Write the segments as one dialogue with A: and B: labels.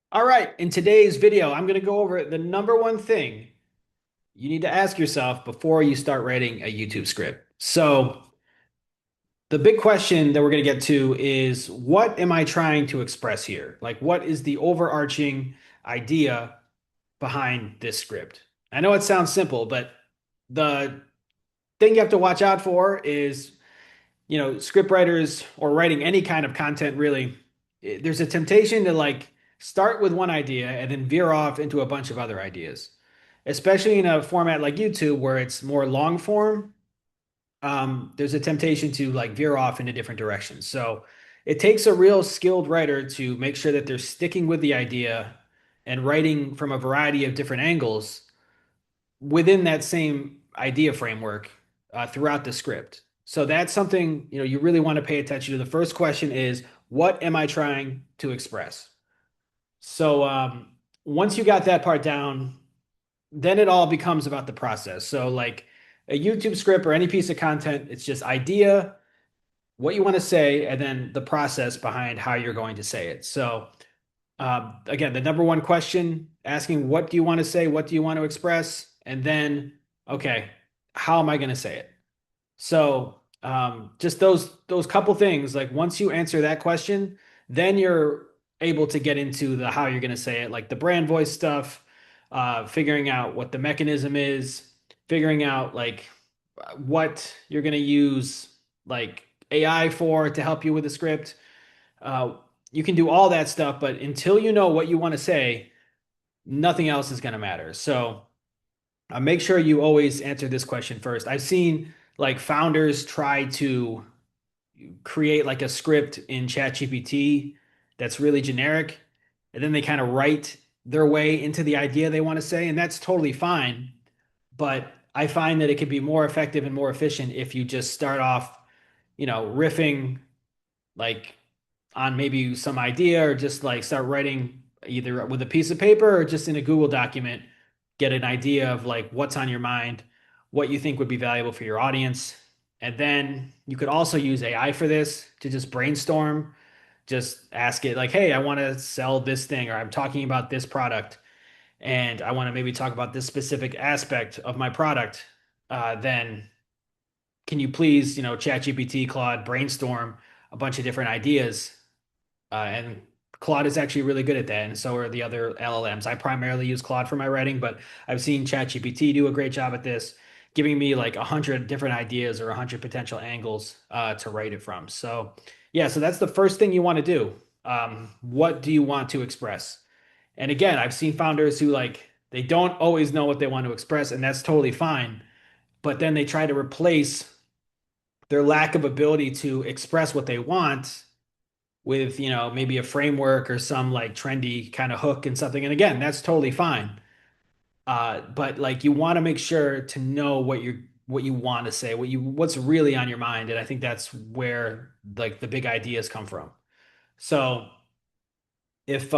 A: All right, in today's video, I'm going to go over the number one thing you need to ask yourself before you start writing a YouTube script. So, the big question that we're going to get to is what am I trying to express here? Like, what is the overarching idea behind this script? I know it sounds simple, but the thing you have to watch out for is script writers or writing any kind of content really, there's a temptation to like start with one idea and then veer off into a bunch of other ideas, especially in a format like YouTube where it's more long form. There's a temptation to like veer off into different directions. So it takes a real skilled writer to make sure that they're sticking with the idea and writing from a variety of different angles within that same idea framework throughout the script. So that's something you really want to pay attention to. The first question is, what am I trying to express? So once you got that part down, then it all becomes about the process. So like a YouTube script or any piece of content, it's just idea, what you want to say, and then the process behind how you're going to say it. So again, the number one question, asking what do you want to say? What do you want to express? And then, okay, how am I going to say it? So just those couple things, like once you answer that question, then you're able to get into the how you're going to say it, like the brand voice stuff, figuring out what the mechanism is, figuring out like what you're going to use like AI for to help you with the script. Uh, you can do all that stuff, but until you know what you want to say, nothing else is going to matter. So make sure you always answer this question first. I've seen like founders try to create like a script in ChatGPT that's really generic, and then they kind of write their way into the idea they want to say, and that's totally fine. But I find that it could be more effective and more efficient if you just start off, riffing like on maybe some idea or just like start writing either with a piece of paper or just in a Google document, get an idea of like what's on your mind, what you think would be valuable for your audience. And then you could also use AI for this to just brainstorm, just ask it like, hey, I want to sell this thing, or I'm talking about this product and I want to maybe talk about this specific aspect of my product. Then can you please, ChatGPT, Claude, brainstorm a bunch of different ideas and Claude is actually really good at that, and so are the other LLMs. I primarily use Claude for my writing, but I've seen ChatGPT do a great job at this, giving me like 100 different ideas or 100 potential angles to write it from. So, yeah, so that's the first thing you want to do. What do you want to express? And again, I've seen founders who like they don't always know what they want to express, and that's totally fine. But then they try to replace their lack of ability to express what they want with, maybe a framework or some like trendy kind of hook and something. And again, that's totally fine. But like you want to make sure to know what you want to say, what's really on your mind. And I think that's where like the big ideas come from. So if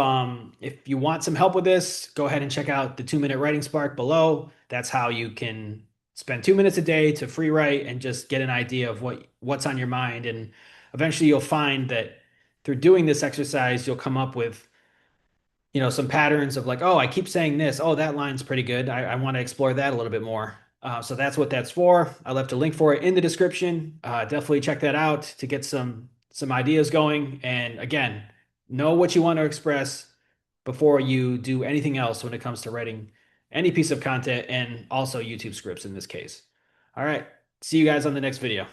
A: you want some help with this, go ahead and check out the 2 minute writing spark below. That's how you can spend 2 minutes a day to free write and just get an idea of what's on your mind. And eventually you'll find that through doing this exercise, you'll come up with, some patterns of like, oh, I keep saying this. Oh, that line's pretty good. I want to explore that a little bit more. So that's what that's for. I left a link for it in the description. Definitely check that out to get some ideas going. And again, know what you want to express before you do anything else when it comes to writing any piece of content and also YouTube scripts in this case. All right. See you guys on the next video.